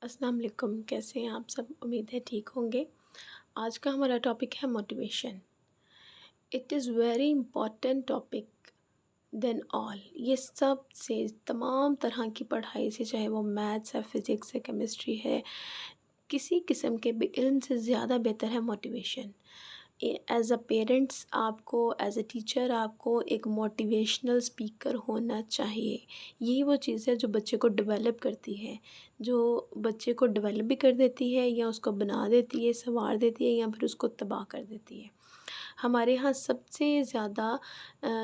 अस्सलाम वालेकुम। कैसे हैं आप सब? उम्मीद है ठीक होंगे। आज का हमारा टॉपिक है motivation. It is very important topic than all. ये सब से तमाम तरह की पढ़ाई से, चाहे वो मैथ्स है, फिज़िक्स है, केमिस्ट्री है, किसी किस्म के भी इल्म से ज़्यादा बेहतर है मोटिवेशन। एज अ पेरेंट्स आपको, एज अ टीचर आपको एक मोटिवेशनल स्पीकर होना चाहिए। यही वो चीज़ है जो बच्चे को डेवलप करती है, जो बच्चे को डेवलप भी कर देती है, या उसको बना देती है, संवार देती है, या फिर उसको तबाह कर देती है। हमारे यहाँ सबसे ज़्यादा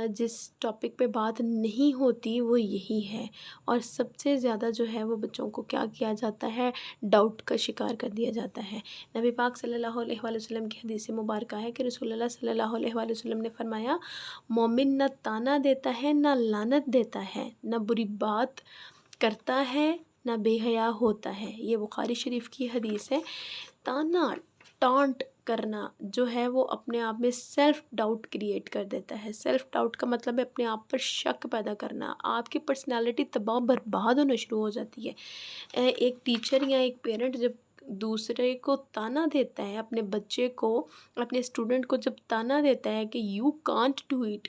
जिस टॉपिक पे बात नहीं होती वो यही है, और सबसे ज़्यादा जो है वो बच्चों को क्या किया जाता है, डाउट का शिकार कर दिया जाता है। नबी पाक सल्लल्लाहु अलैहि वसल्लम की हदीस मुबारक है कि रसूलुल्लाह सल्लल्लाहु अलैहि वसल्लम ने फरमाया, मोमिन न ताना देता है, न लानत देता है, न बुरी बात करता है, न बेहया होता है। ये बुखारी शरीफ की हदीस है। ताना, टॉन्ट करना जो है वो अपने आप में सेल्फ डाउट क्रिएट कर देता है। सेल्फ डाउट का मतलब है अपने आप पर शक पैदा करना। आपकी पर्सनालिटी तबाह बर्बाद होना शुरू हो जाती है। एक टीचर या एक पेरेंट जब दूसरे को ताना देता है, अपने बच्चे को, अपने स्टूडेंट को जब ताना देता है कि यू कांट डू इट,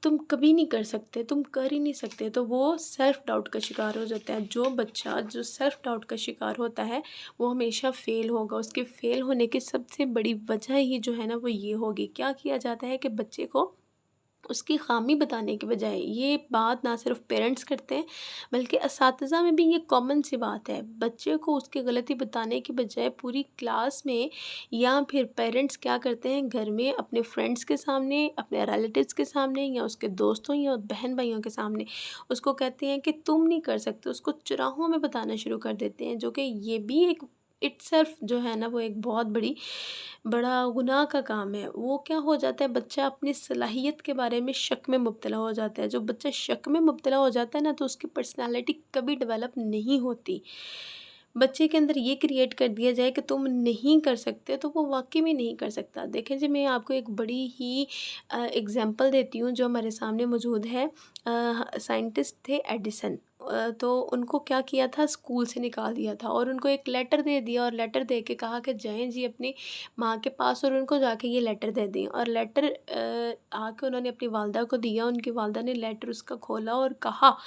तुम कभी नहीं कर सकते, तुम कर ही नहीं सकते, तो वो सेल्फ डाउट का शिकार हो जाता है। जो बच्चा जो सेल्फ डाउट का शिकार होता है वो हमेशा फ़ेल होगा। उसके फ़ेल होने की सबसे बड़ी वजह ही जो है ना वो ये होगी। क्या किया जाता है कि बच्चे को उसकी ख़ामी बताने के बजाय, ये बात ना सिर्फ़ पेरेंट्स करते हैं बल्कि असातिज़ा में भी ये कॉमन सी बात है। बच्चे को उसकी गलती बताने की बजाय पूरी क्लास में या फिर पेरेंट्स क्या करते हैं, घर में अपने फ्रेंड्स के सामने, अपने रिलेटिव्स के सामने, या उसके दोस्तों या बहन भाइयों के सामने उसको कहते हैं कि तुम नहीं कर सकते। उसको चुराहों में बताना शुरू कर देते हैं, जो कि ये भी एक इट्सेल्फ जो है ना वो एक बहुत बड़ा गुनाह का काम है। वो क्या हो जाता है, बच्चा अपनी सलाहियत के बारे में शक में मुब्तला हो जाता है। जो बच्चा शक में मुब्तला हो जाता है ना, तो उसकी पर्सनैलिटी कभी डेवलप नहीं होती। बच्चे के अंदर ये क्रिएट कर दिया जाए कि तुम नहीं कर सकते, तो वो वाक़ई में नहीं कर सकता। देखें जी, मैं आपको एक बड़ी ही एग्ज़ाम्पल देती हूँ जो हमारे सामने मौजूद है। साइंटिस्ट थे एडिसन। तो उनको क्या किया था, स्कूल से निकाल दिया था और उनको एक लेटर दे दिया, और लेटर दे के कहा कि जाएँ जी अपनी माँ के पास और उनको जाके ये लेटर दे दें। और लेटर आके उन्होंने अपनी वालदा को दिया। उनकी वालदा ने लेटर उसका खोला और कहा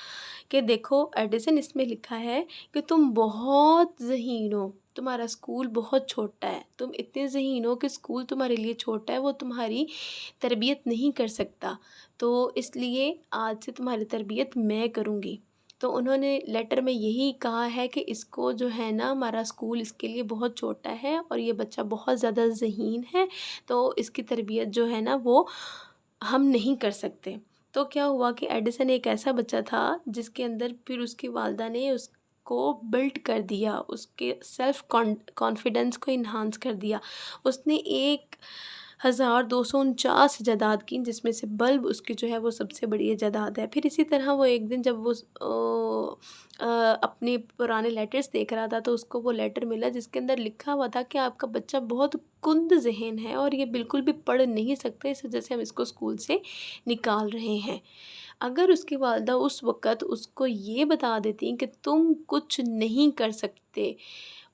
कि देखो एडिसन, इसमें लिखा है कि तुम बहुत ज़हीन हो, तुम्हारा स्कूल बहुत छोटा है, तुम इतने ज़हीन हो कि स्कूल तुम्हारे लिए छोटा है, वो तुम्हारी तरबियत नहीं कर सकता, तो इसलिए आज से तुम्हारी तरबियत मैं करूँगी। तो उन्होंने लेटर में यही कहा है कि इसको जो है ना, हमारा स्कूल इसके लिए बहुत छोटा है और ये बच्चा बहुत ज़्यादा ज़हीन है, तो इसकी तरबियत जो है ना वो हम नहीं कर सकते। तो क्या हुआ कि एडिसन एक ऐसा बच्चा था जिसके अंदर फिर उसकी वालदा ने उसको बिल्ड कर दिया, उसके सेल्फ कॉन्फिडेंस को इन्हांस कर दिया। उसने 1249 इजादात की, जिसमें से बल्ब उसकी जो है वो सबसे बड़ी इजादात है। फिर इसी तरह वो एक दिन जब वो अपने पुराने लेटर्स देख रहा था, तो उसको वो लेटर मिला जिसके अंदर लिखा हुआ था कि आपका बच्चा बहुत कुंद ज़हन है और ये बिल्कुल भी पढ़ नहीं सकता, इस वजह से हम इसको स्कूल से निकाल रहे हैं। अगर उसकी वालदा उस वक़्त उसको ये बता देती कि तुम कुछ नहीं कर सकते,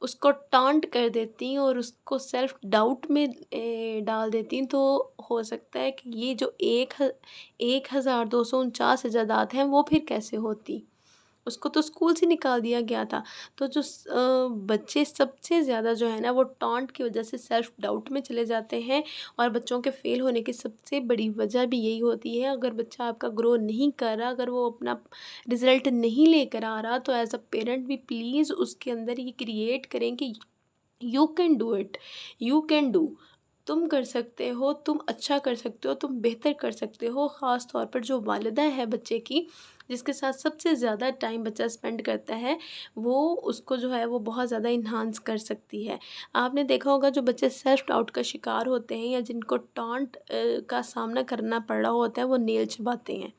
उसको टॉन्ट कर देती और उसको सेल्फ डाउट में डाल देती, तो हो सकता है कि ये जो 1249 इजादात हैं वो फिर कैसे होती। उसको तो स्कूल से निकाल दिया गया था। तो जो बच्चे सबसे ज़्यादा जो है ना वो टॉन्ट की वजह से सेल्फ डाउट में चले जाते हैं, और बच्चों के फ़ेल होने की सबसे बड़ी वजह भी यही होती है। अगर बच्चा आपका ग्रो नहीं कर रहा, अगर वो अपना रिज़ल्ट नहीं लेकर आ रहा, तो एज़ अ पेरेंट भी प्लीज़ उसके अंदर ये क्रिएट करें कि you can do it, you can do, तुम कर सकते हो, तुम अच्छा कर सकते हो, तुम बेहतर कर सकते हो। ख़ास तौर पर जो वालिदा है बच्चे की, जिसके साथ सबसे ज़्यादा टाइम बच्चा स्पेंड करता है, वो उसको जो है वो बहुत ज़्यादा इन्हांस कर सकती है। आपने देखा होगा जो बच्चे सेल्फ डाउट का शिकार होते हैं या जिनको टॉन्ट का सामना करना पड़ रहा होता है, वो नेल चबाते हैं।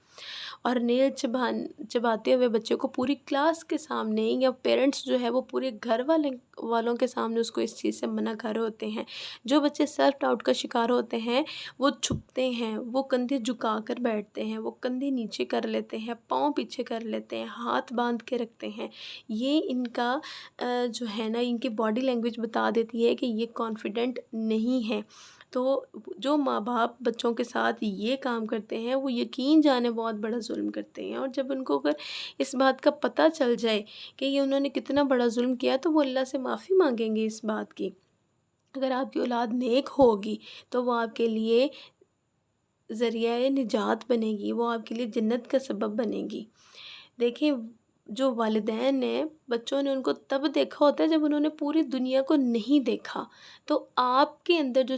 और नेल चबाते हुए बच्चे को पूरी क्लास के सामने या पेरेंट्स जो है वो पूरे घर वालों के सामने उसको इस चीज़ से मना कर रहे होते हैं। जो बच्चे सेल्फ डाउट का शिकार होते हैं वो छुपते हैं, वो कंधे झुका कर बैठते हैं, वो कंधे नीचे कर लेते हैं, पाँव पीछे कर लेते हैं, हाथ बांध के रखते हैं। ये इनका जो है ना, इनकी बॉडी लैंग्वेज बता देती है कि ये कॉन्फिडेंट नहीं है। तो जो माँ बाप बच्चों के साथ ये काम करते हैं वो यकीन जाने बहुत बड़ा जुल्म करते हैं। और जब उनको अगर इस बात का पता चल जाए कि ये उन्होंने कितना बड़ा जुल्म किया, तो वो अल्लाह से माफ़ी मांगेंगे इस बात की। अगर आपकी औलाद नेक होगी तो वो आपके लिए ज़रिया निजात बनेगी, वो आपके लिए जन्नत का सबब बनेगी। देखिए, जो वालिदैन हैं, बच्चों ने उनको तब देखा होता है जब उन्होंने पूरी दुनिया को नहीं देखा। तो आपके अंदर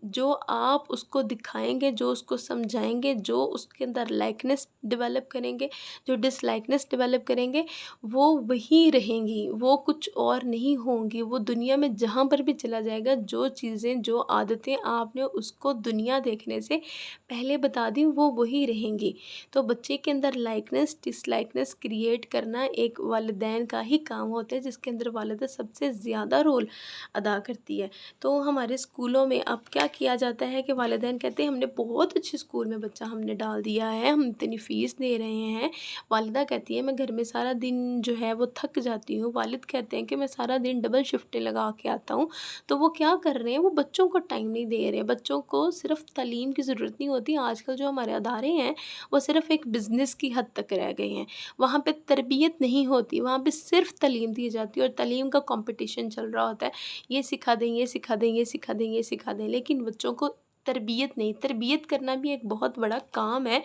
जो आप उसको दिखाएँगे, जो उसको समझाएँगे, जो उसके अंदर लाइकनेस डेवलप करेंगे, जो डिसलाइकनेस डेवलप करेंगे, वो वही रहेंगी, वो कुछ और नहीं होंगी। वो दुनिया में जहाँ पर भी चला जाएगा, जो चीज़ें, जो आदतें आपने उसको दुनिया देखने से पहले बता दी, वो वही रहेंगी। तो बच्चे के अंदर लाइकनेस डिसलाइकनेस क्रिएट करना एक वालिदैन का ही काम होता है, जिसके अंदर वालिदा सबसे ज़्यादा रोल अदा करती है। तो हमारे स्कूलों में अब क्या किया जाता है कि वालिदैन कहते हैं हमने बहुत अच्छे स्कूल में बच्चा हमने डाल दिया है, हम इतनी फ़ीस दे रहे हैं। वालिदा कहती है मैं घर में सारा दिन जो है वो थक जाती हूँ। वालिद कहते हैं कि मैं सारा दिन डबल शिफ्टें लगा के आता हूँ। तो वो क्या कर रहे हैं, वो बच्चों को टाइम नहीं दे रहे हैं। बच्चों को सिर्फ़ तालीम की ज़रूरत नहीं होती। आजकल जो हमारे अदारे हैं वो सिर्फ़ एक बिज़नेस की हद तक रह गए हैं। वहाँ पे तरबियत नहीं होती, वहाँ पे सिर्फ़ तालीम दी जाती है और तालीम का कॉम्पिटिशन चल रहा होता है। ये सिखा दें, ये सिखा दें, ये सिखा दें, ये सिखा दें, लेकिन बच्चों को तरबियत नहीं। तरबियत करना भी एक बहुत बड़ा काम है।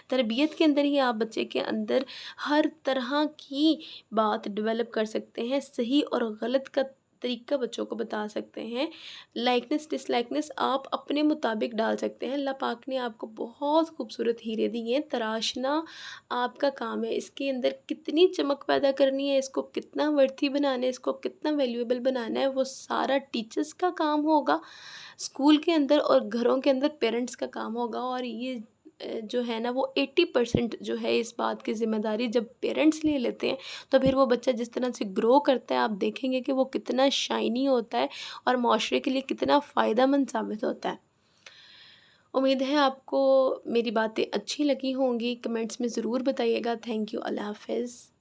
तरबियत के अंदर ही आप बच्चे के अंदर हर तरह की बात डेवलप कर सकते हैं। सही और गलत का तरीका बच्चों को बता सकते हैं। लाइकनेस डिसलाइकनेस आप अपने मुताबिक डाल सकते हैं। अल्लाह पाक ने आपको बहुत खूबसूरत हीरे दिए हैं, तराशना आपका काम है। इसके अंदर कितनी चमक पैदा करनी है, इसको कितना वर्थी बनाना है, इसको कितना वैल्यूएबल बनाना है, वो सारा टीचर्स का काम होगा स्कूल के अंदर, और घरों के अंदर पेरेंट्स का काम होगा। और ये जो है ना वो 80% जो है इस बात की ज़िम्मेदारी जब पेरेंट्स ले लेते हैं, तो फिर वो बच्चा जिस तरह से ग्रो करता है आप देखेंगे कि वो कितना शाइनी होता है और माशरे के लिए कितना फ़ायदेमंद साबित होता है। उम्मीद है आपको मेरी बातें अच्छी लगी होंगी। कमेंट्स में ज़रूर बताइएगा। Thank you. अल्लाह हाफ़िज़।